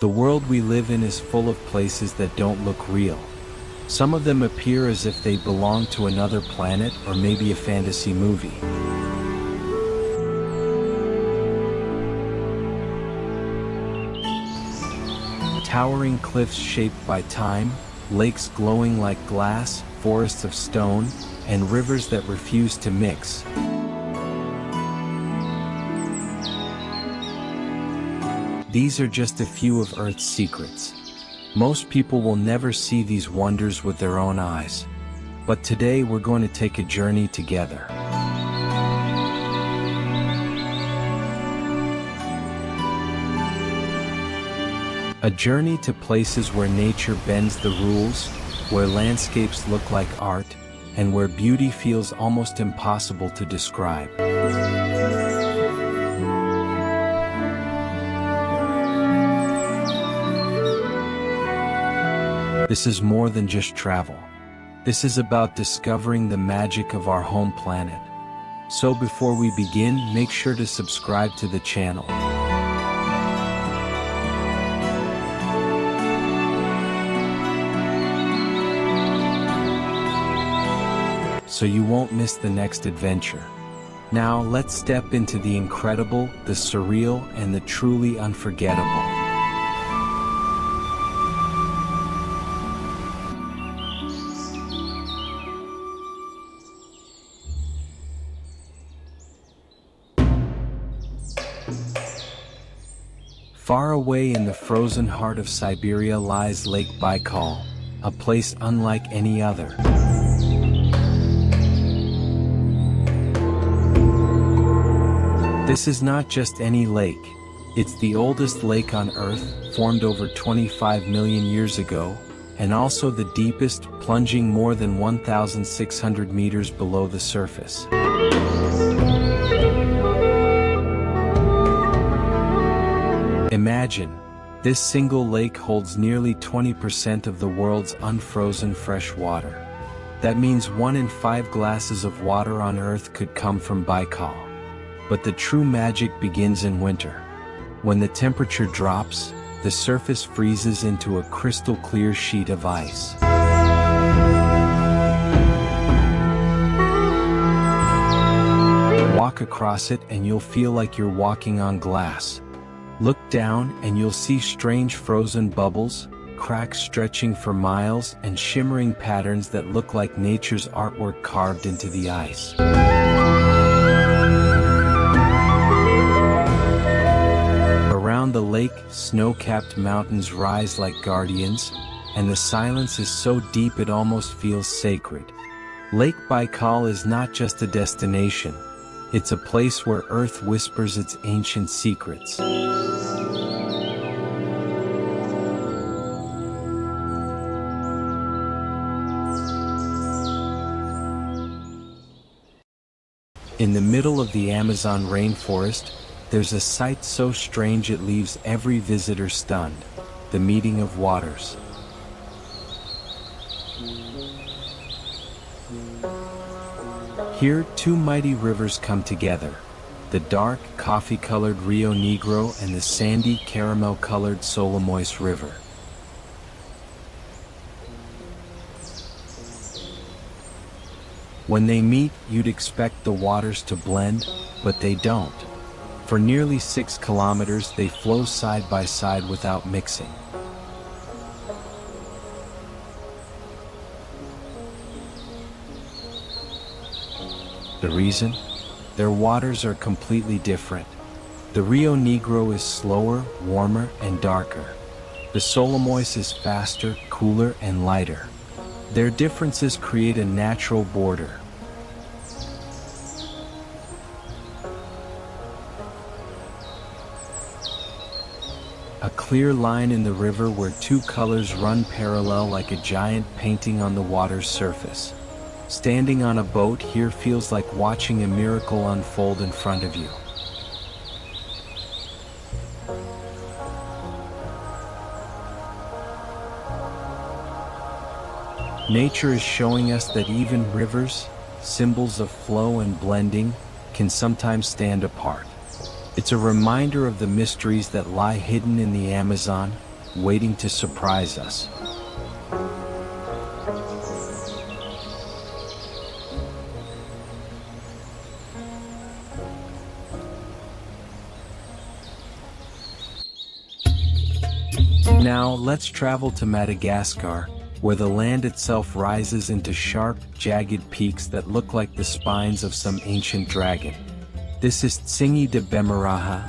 The world we live in is full of places that don't look real. Some of them appear as if they belong to another planet or maybe a fantasy movie. Towering cliffs shaped by time, lakes glowing like glass, forests of stone, and rivers that refuse to mix. These are just a few of Earth's secrets. Most people will never see these wonders with their own eyes. But today we're going to take a journey together. A journey to places where nature bends the rules, where landscapes look like art, and where beauty feels almost impossible to describe. This is more than just travel. This is about discovering the magic of our home planet. So before we begin, make sure to subscribe to the channel. So you won't miss the next adventure. Now let's step into the incredible, the surreal, and the truly unforgettable. Far away in the frozen heart of Siberia lies Lake Baikal, a place unlike any other. This is not just any lake. It's the oldest lake on Earth, formed over 25 million years ago, and also the deepest, plunging more than 1,600 meters below the surface. Imagine, this single lake holds nearly 20% of the world's unfrozen fresh water. That means 1 in 5 glasses of water on Earth could come from Baikal. But the true magic begins in winter. When the temperature drops, the surface freezes into a crystal clear sheet of ice. Walk across it and you'll feel like you're walking on glass. Look down and you'll see strange frozen bubbles, cracks stretching for miles, and shimmering patterns that look like nature's artwork carved into the ice. Around the lake, snow-capped mountains rise like guardians, and the silence is so deep it almost feels sacred. Lake Baikal is not just a destination. It's a place where Earth whispers its ancient secrets. In the middle of the Amazon rainforest, there's a sight so strange it leaves every visitor stunned: the meeting of waters. Here, 2 mighty rivers come together: the dark, coffee-colored Rio Negro and the sandy, caramel-colored Solomois River. When they meet, you'd expect the waters to blend, but they don't. For nearly 6 kilometers, they flow side by side without mixing. The reason? Their waters are completely different. The Rio Negro is slower, warmer, and darker. The Solomois is faster, cooler, and lighter. Their differences create a natural border. A clear line in the river where 2 colors run parallel like a giant painting on the water's surface. Standing on a boat here feels like watching a miracle unfold in front of you. Nature is showing us that even rivers, symbols of flow and blending, can sometimes stand apart. It's a reminder of the mysteries that lie hidden in the Amazon, waiting to surprise us. Now, let's travel to Madagascar, where the land itself rises into sharp, jagged peaks that look like the spines of some ancient dragon. This is Tsingy de Bemaraha,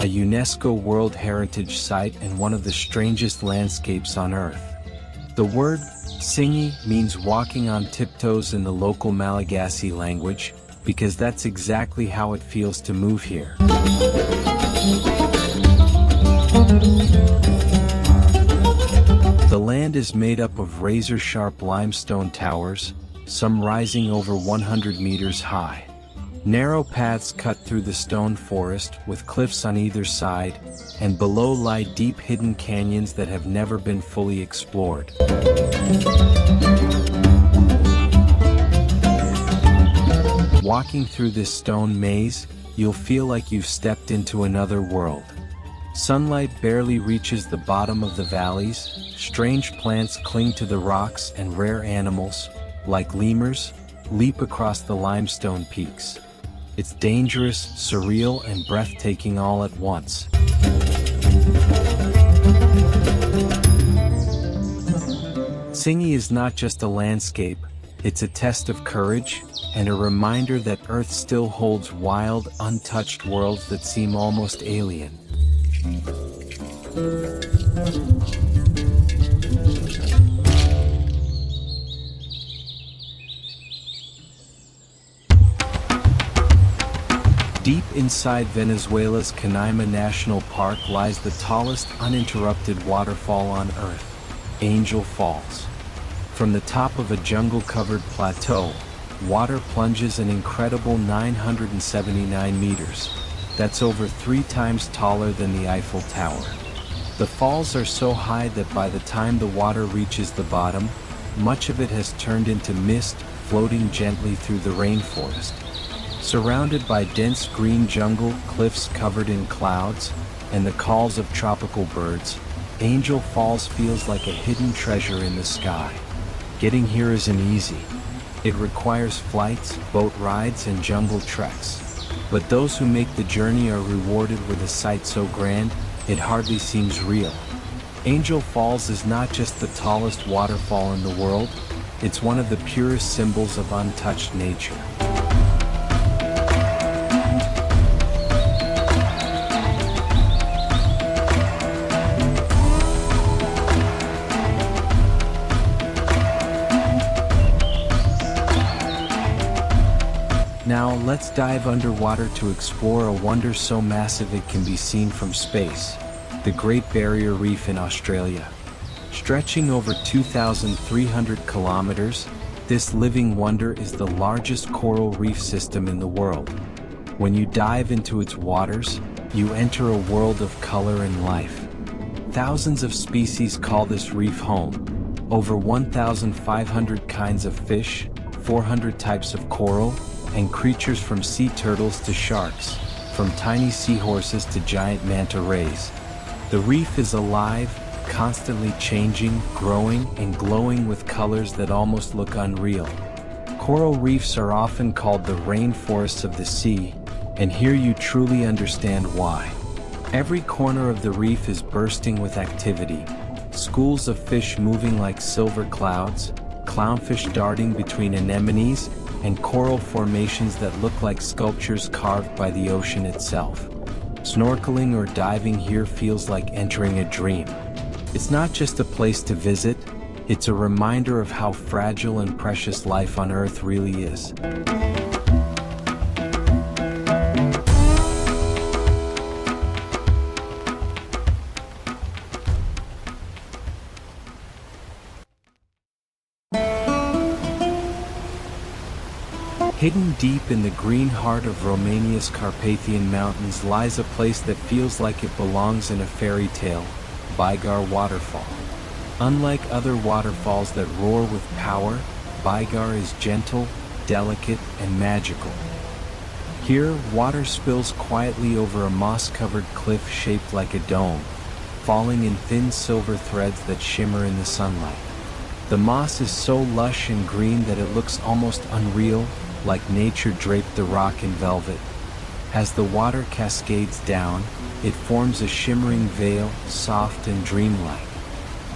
a UNESCO World Heritage Site and one of the strangest landscapes on Earth. The word Tsingy means walking on tiptoes in the local Malagasy language, because that's exactly how it feels to move here. The land is made up of razor-sharp limestone towers, some rising over 100 meters high. Narrow paths cut through the stone forest with cliffs on either side, and below lie deep hidden canyons that have never been fully explored. Walking through this stone maze, you'll feel like you've stepped into another world. Sunlight barely reaches the bottom of the valleys, strange plants cling to the rocks, and rare animals, like lemurs, leap across the limestone peaks. It's dangerous, surreal, and breathtaking all at once. Tsingy is not just a landscape, it's a test of courage, and a reminder that Earth still holds wild, untouched worlds that seem almost alien. Deep inside Venezuela's Canaima National Park lies the tallest uninterrupted waterfall on Earth, Angel Falls. From the top of a jungle-covered plateau, water plunges an incredible 979 meters. That's over 3 times taller than the Eiffel Tower. The falls are so high that by the time the water reaches the bottom, much of it has turned into mist, floating gently through the rainforest. Surrounded by dense green jungle, cliffs covered in clouds, and the calls of tropical birds, Angel Falls feels like a hidden treasure in the sky. Getting here isn't easy. It requires flights, boat rides, and jungle treks. But those who make the journey are rewarded with a sight so grand, it hardly seems real. Angel Falls is not just the tallest waterfall in the world, it's one of the purest symbols of untouched nature. Now, let's dive underwater to explore a wonder so massive it can be seen from space, the Great Barrier Reef in Australia. Stretching over 2,300 kilometers, this living wonder is the largest coral reef system in the world. When you dive into its waters, you enter a world of color and life. Thousands of species call this reef home. Over 1,500 kinds of fish, 400 types of coral, and creatures from sea turtles to sharks, from tiny seahorses to giant manta rays. The reef is alive, constantly changing, growing, and glowing with colors that almost look unreal. Coral reefs are often called the rainforests of the sea, and here you truly understand why. Every corner of the reef is bursting with activity. Schools of fish moving like silver clouds, clownfish darting between anemones, and coral formations that look like sculptures carved by the ocean itself. Snorkeling or diving here feels like entering a dream. It's not just a place to visit, it's a reminder of how fragile and precious life on Earth really is. Hidden deep in the green heart of Romania's Carpathian Mountains lies a place that feels like it belongs in a fairy tale, Bigar Waterfall. Unlike other waterfalls that roar with power, Bigar is gentle, delicate, and magical. Here, water spills quietly over a moss-covered cliff shaped like a dome, falling in thin silver threads that shimmer in the sunlight. The moss is so lush and green that it looks almost unreal, like nature draped the rock in velvet. As the water cascades down, it forms a shimmering veil, soft and dreamlike.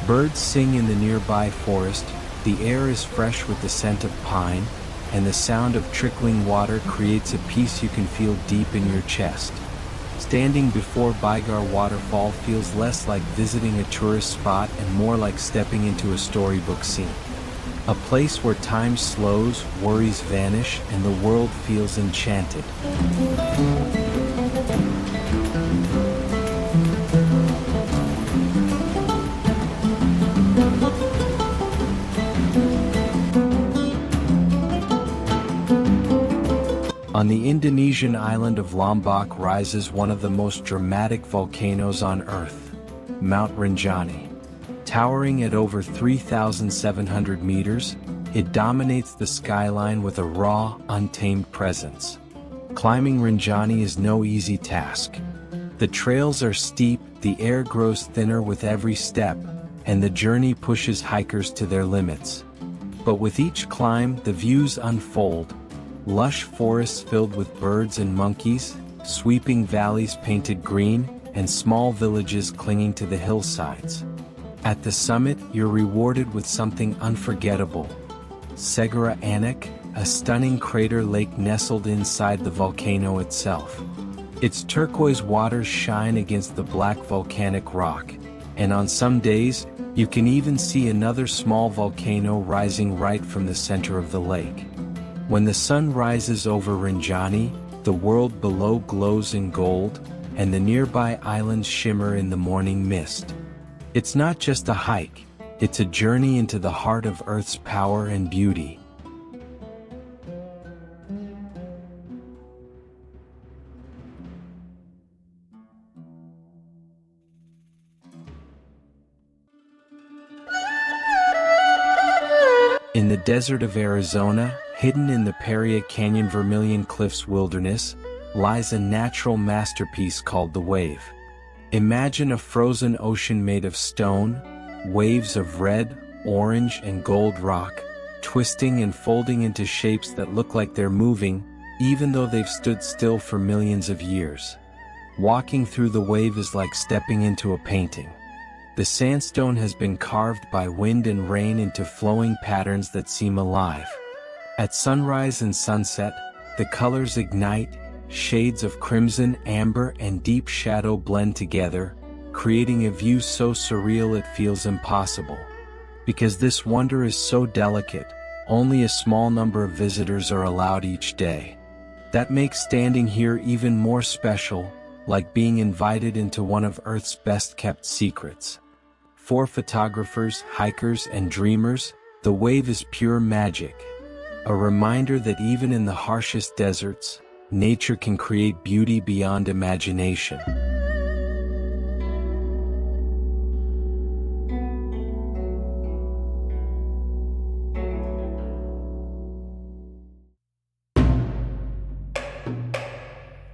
Birds sing in the nearby forest, the air is fresh with the scent of pine, and the sound of trickling water creates a peace you can feel deep in your chest. Standing before Baigar waterfall feels less like visiting a tourist spot and more like stepping into a storybook scene. A place where time slows, worries vanish, and the world feels enchanted. On the Indonesian island of Lombok rises one of the most dramatic volcanoes on Earth, Mount Rinjani. Towering at over 3,700 meters, it dominates the skyline with a raw, untamed presence. Climbing Rinjani is no easy task. The trails are steep, the air grows thinner with every step, and the journey pushes hikers to their limits. But with each climb, the views unfold. Lush forests filled with birds and monkeys, sweeping valleys painted green, and small villages clinging to the hillsides. At the summit, you're rewarded with something unforgettable. Segara Anak, a stunning crater lake nestled inside the volcano itself. Its turquoise waters shine against the black volcanic rock, and on some days, you can even see another small volcano rising right from the center of the lake. When the sun rises over Rinjani, the world below glows in gold, and the nearby islands shimmer in the morning mist. It's not just a hike, it's a journey into the heart of Earth's power and beauty. In the desert of Arizona, hidden in the Paria Canyon Vermilion Cliffs wilderness, lies a natural masterpiece called the Wave. Imagine a frozen ocean made of stone, waves of red, orange, and gold rock, twisting and folding into shapes that look like they're moving, even though they've stood still for millions of years. Walking through the wave is like stepping into a painting. The sandstone has been carved by wind and rain into flowing patterns that seem alive. At sunrise and sunset, the colors ignite, shades of crimson, amber, and deep shadow blend together, creating a view so surreal it feels impossible. Because this wonder is so delicate, only a small number of visitors are allowed each day. That makes standing here even more special, like being invited into one of Earth's best-kept secrets. For photographers, hikers, and dreamers, the wave is pure magic. A reminder that even in the harshest deserts, nature can create beauty beyond imagination.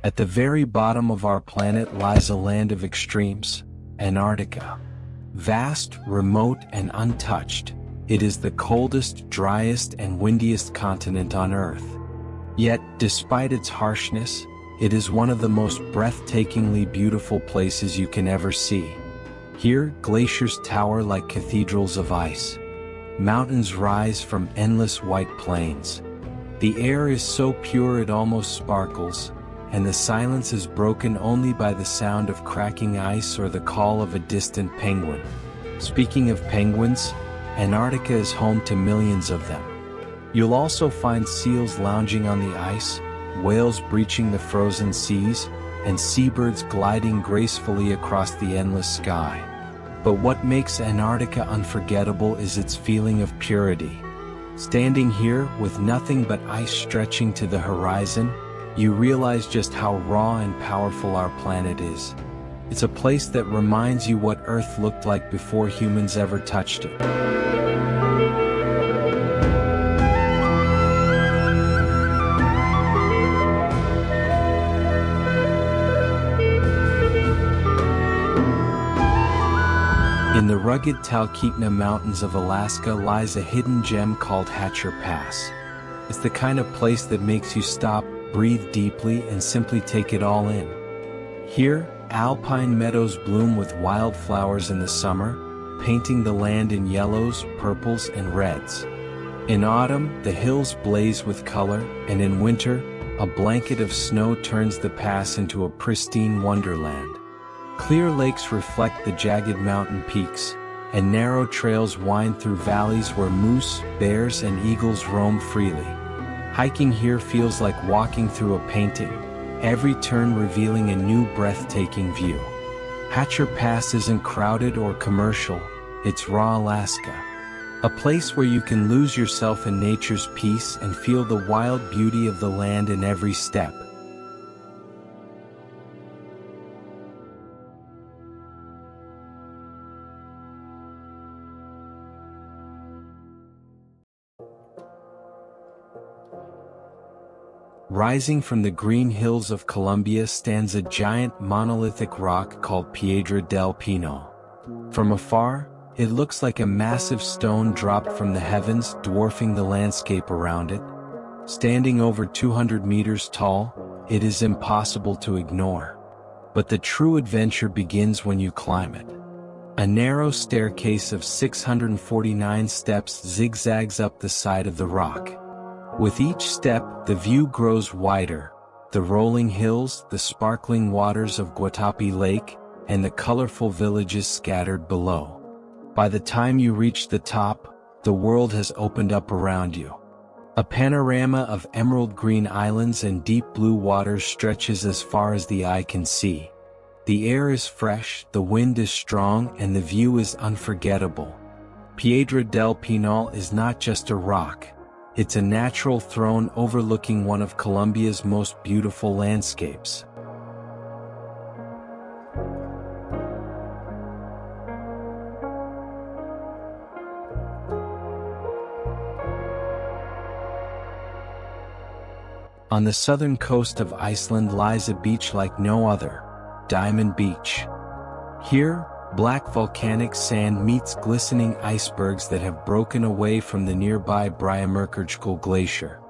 At the very bottom of our planet lies a land of extremes, Antarctica. Vast, remote, and untouched, it is the coldest, driest, and windiest continent on Earth. Yet, despite its harshness, it is one of the most breathtakingly beautiful places you can ever see. Here, glaciers tower like cathedrals of ice. Mountains rise from endless white plains. The air is so pure it almost sparkles, and the silence is broken only by the sound of cracking ice or the call of a distant penguin. Speaking of penguins, Antarctica is home to millions of them. You'll also find seals lounging on the ice, whales breaching the frozen seas, and seabirds gliding gracefully across the endless sky. But what makes Antarctica unforgettable is its feeling of purity. Standing here, with nothing but ice stretching to the horizon, you realize just how raw and powerful our planet is. It's a place that reminds you what Earth looked like before humans ever touched it. rugged Talkeetna Mountains of Alaska lies a hidden gem called Hatcher Pass. It's the kind of place that makes you stop, breathe deeply, and simply take it all in. Here, alpine meadows bloom with wildflowers in the summer, painting the land in yellows, purples, and reds. In autumn, the hills blaze with color, and in winter, a blanket of snow turns the pass into a pristine wonderland. Clear lakes reflect the jagged mountain peaks, and narrow trails wind through valleys where moose, bears, and eagles roam freely. Hiking here feels like walking through a painting, every turn revealing a new breathtaking view. Hatcher Pass isn't crowded or commercial, it's raw Alaska. A place where you can lose yourself in nature's peace and feel the wild beauty of the land in every step. Rising from the green hills of Colombia stands a giant monolithic rock called Piedra del Pino. From afar, it looks like a massive stone dropped from the heavens, dwarfing the landscape around it. Standing over 200 meters tall, it is impossible to ignore. But the true adventure begins when you climb it. A narrow staircase of 649 steps zigzags up the side of the rock. With each step, the view grows wider. The rolling hills, the sparkling waters of Guatapi Lake, and the colorful villages scattered below. By the time you reach the top, the world has opened up around you. A panorama of emerald green islands and deep blue waters stretches as far as the eye can see. The air is fresh, the wind is strong, and the view is unforgettable. Piedra del Pinol is not just a rock. It's a natural throne overlooking one of Colombia's most beautiful landscapes. On the southern coast of Iceland lies a beach like no other, Diamond Beach. Here, black volcanic sand meets glistening icebergs that have broken away from the nearby Breiðamerkurskel glacier.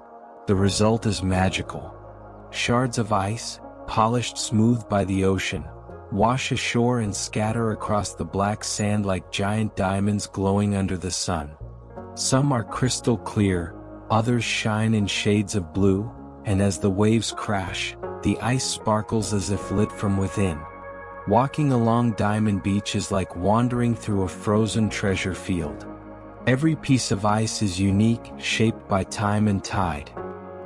The result is magical. Shards of ice, polished smooth by the ocean, wash ashore and scatter across the black sand like giant diamonds glowing under the sun. Some are crystal clear, others shine in shades of blue, and as the waves crash, the ice sparkles as if lit from within. Walking along Diamond Beach is like wandering through a frozen treasure field. Every piece of ice is unique, shaped by time and tide.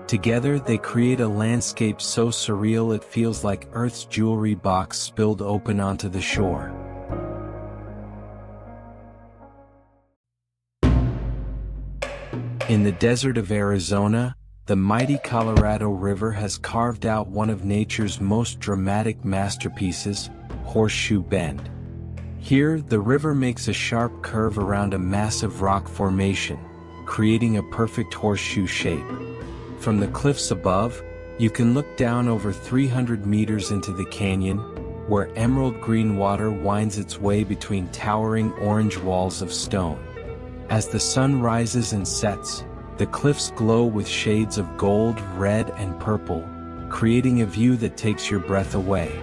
Together they create a landscape so surreal it feels like Earth's jewelry box spilled open onto the shore. In the desert of Arizona, the mighty Colorado River has carved out one of nature's most dramatic masterpieces, Horseshoe Bend. Here, the river makes a sharp curve around a massive rock formation, creating a perfect horseshoe shape. From the cliffs above, you can look down over 300 meters into the canyon, where emerald green water winds its way between towering orange walls of stone. As the sun rises and sets, the cliffs glow with shades of gold, red, and purple, creating a view that takes your breath away.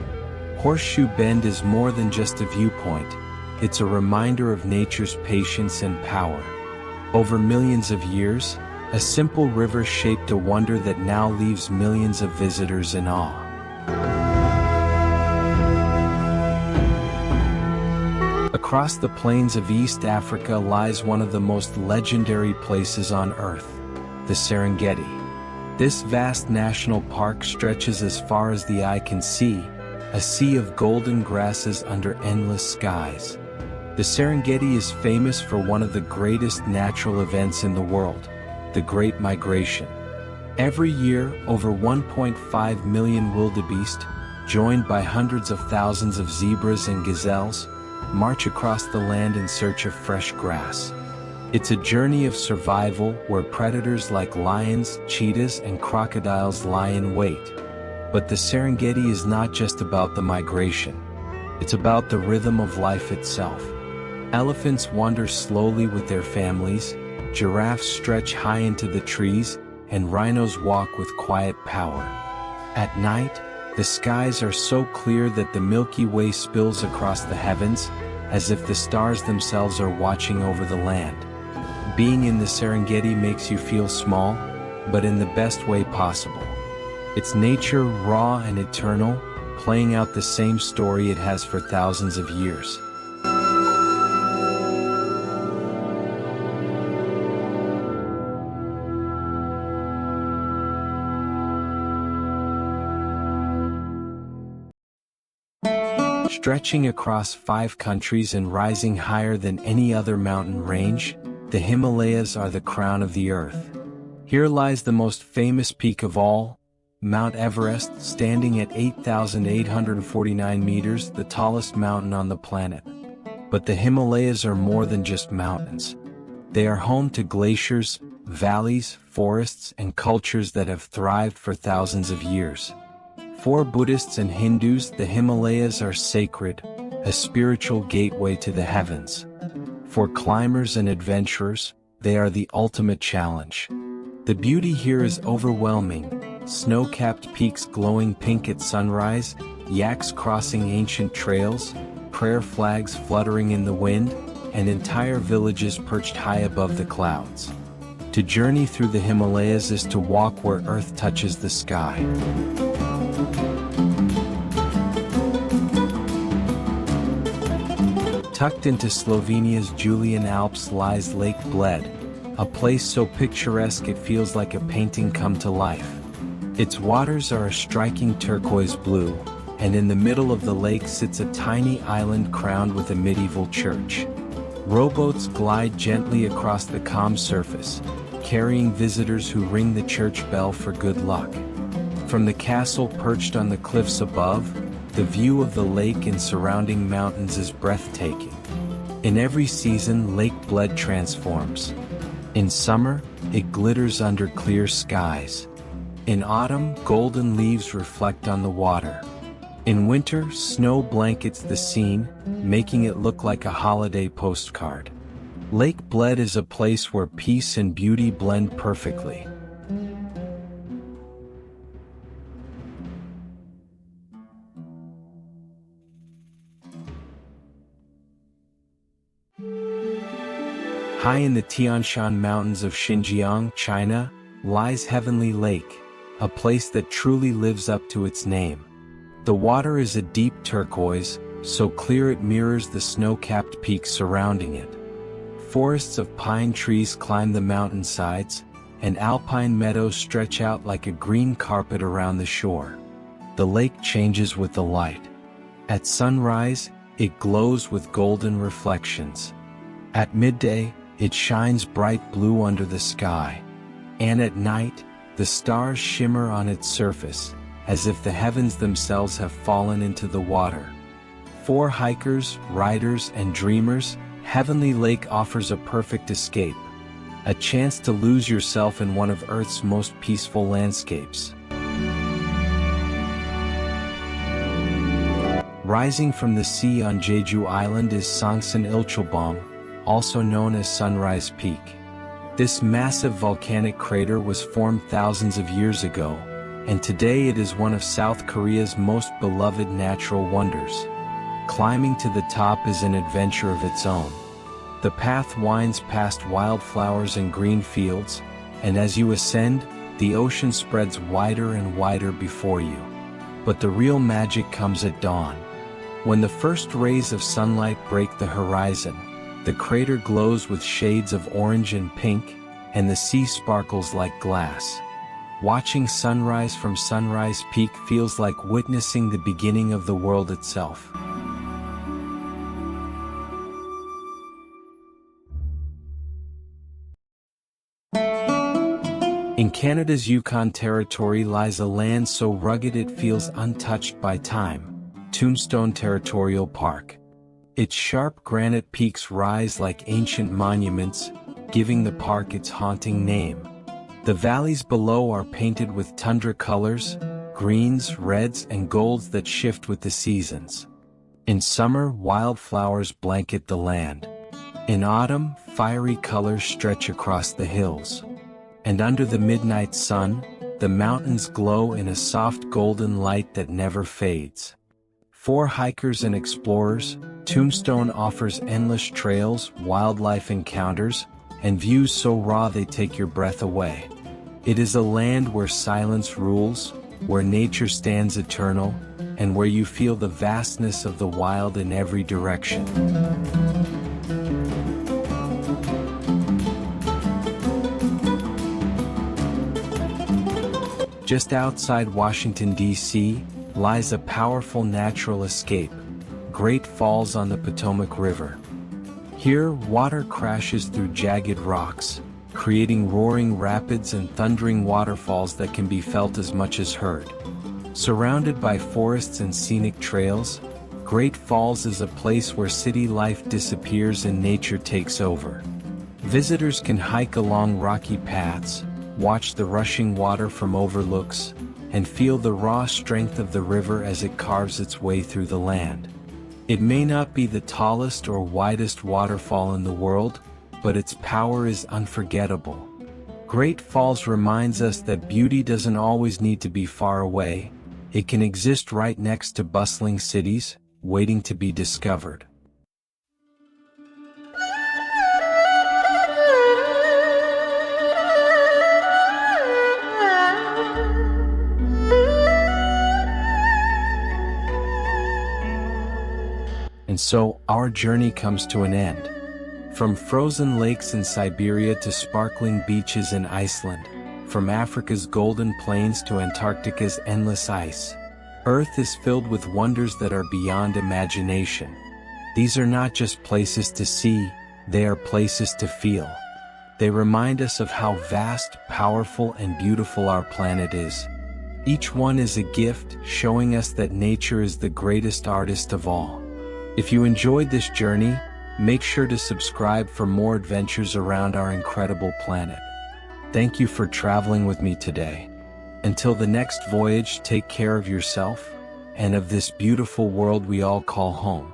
Horseshoe Bend is more than just a viewpoint, it's a reminder of nature's patience and power. Over millions of years, a simple river shaped a wonder that now leaves millions of visitors in awe. Across the plains of East Africa lies one of the most legendary places on Earth, the Serengeti. This vast national park stretches as far as the eye can see, a sea of golden grasses under endless skies. The Serengeti is famous for one of the greatest natural events in the world, the Great Migration. Every year, over 1.5 million wildebeest, joined by hundreds of thousands of zebras and gazelles, march across the land in search of fresh grass. It's a journey of survival where predators like lions, cheetahs, and crocodiles lie in wait. But the Serengeti is not just about the migration. It's about the rhythm of life itself. Elephants wander slowly with their families, giraffes stretch high into the trees, and rhinos walk with quiet power. At night, the skies are so clear that the Milky Way spills across the heavens, as if the stars themselves are watching over the land. Being in the Serengeti makes you feel small, but in the best way possible. It's nature, raw and eternal, playing out the same story it has for thousands of years. Stretching across 5 countries and rising higher than any other mountain range, the Himalayas are the crown of the earth. Here lies the most famous peak of all, Mount Everest, standing at 8,849 meters, the tallest mountain on the planet. But the Himalayas are more than just mountains. They are home to glaciers, valleys, forests, and cultures that have thrived for thousands of years. For Buddhists and Hindus, the Himalayas are sacred, a spiritual gateway to the heavens. For climbers and adventurers, they are the ultimate challenge. The beauty here is overwhelming: snow-capped peaks glowing pink at sunrise, yaks crossing ancient trails, prayer flags fluttering in the wind, and entire villages perched high above the clouds. To journey through the Himalayas is to walk where earth touches the sky. Tucked into Slovenia's Julian Alps lies Lake Bled, a place so picturesque it feels like a painting come to life. Its waters are a striking turquoise blue, and in the middle of the lake sits a tiny island crowned with a medieval church. Rowboats glide gently across the calm surface, carrying visitors who ring the church bell for good luck. From the castle perched on the cliffs above, the view of the lake and surrounding mountains is breathtaking. In every season, Lake Bled transforms. In summer, it glitters under clear skies. In autumn, golden leaves reflect on the water. In winter, snow blankets the scene, making it look like a holiday postcard. Lake Bled is a place where peace and beauty blend perfectly. High in the Tian Shan Mountains of Xinjiang, China, lies Heavenly Lake, a place that truly lives up to its name. The water is a deep turquoise, so clear it mirrors the snow-capped peaks surrounding it. Forests of pine trees climb the mountainsides, and alpine meadows stretch out like a green carpet around the shore. The lake changes with the light. At sunrise, it glows with golden reflections. At midday, it shines bright blue under the sky. And at night, the stars shimmer on its surface, as if the heavens themselves have fallen into the water. For hikers, riders, and dreamers, Heavenly Lake offers a perfect escape, a chance to lose yourself in one of Earth's most peaceful landscapes. Rising from the sea on Jeju Island is Songsan Ilchulbong, also known as Sunrise Peak. This massive volcanic crater was formed thousands of years ago, and today it is one of South Korea's most beloved natural wonders. Climbing to the top is an adventure of its own. The path winds past wildflowers and green fields, and as you ascend, the ocean spreads wider and wider before you. But the real magic comes at dawn. When the first rays of sunlight break the horizon, the crater glows with shades of orange and pink, and the sea sparkles like glass. Watching sunrise from Sunrise Peak feels like witnessing the beginning of the world itself. In Canada's Yukon Territory lies a land so rugged it feels untouched by time, Tombstone Territorial Park. Its sharp granite peaks rise like ancient monuments, giving the park its haunting name. The valleys below are painted with tundra colors, greens, reds, and golds that shift with the seasons. In summer, wildflowers blanket the land, In autumn, fiery colors stretch across the hills. And under the midnight sun, the mountains glow in a soft golden light that never fades. For hikers and explorers, Tombstone offers endless trails, wildlife encounters, and views so raw they take your breath away. It is a land where silence rules, where nature stands eternal, and where you feel the vastness of the wild in every direction. Just outside Washington, D.C., lies a powerful natural escape, Great Falls on the Potomac River. Here, water crashes through jagged rocks, creating roaring rapids and thundering waterfalls that can be felt as much as heard. Surrounded by forests and scenic trails, Great Falls is a place where city life disappears and nature takes over. Visitors can hike along rocky paths, watch the rushing water from overlooks, and feel the raw strength of the river as it carves its way through the land. It may not be the tallest or widest waterfall in the world, but its power is unforgettable. Great Falls reminds us that beauty doesn't always need to be far away. It can exist right next to bustling cities, waiting to be discovered. And so, our journey comes to an end. From frozen lakes in Siberia to sparkling beaches in Iceland, from Africa's golden plains to Antarctica's endless ice, Earth is filled with wonders that are beyond imagination. These are not just places to see, they are places to feel. They remind us of how vast, powerful, and beautiful our planet is. Each one is a gift, showing us that nature is the greatest artist of all. If you enjoyed this journey, make sure to subscribe for more adventures around our incredible planet. Thank you for traveling with me today. Until the next voyage, take care of yourself and of this beautiful world we all call home.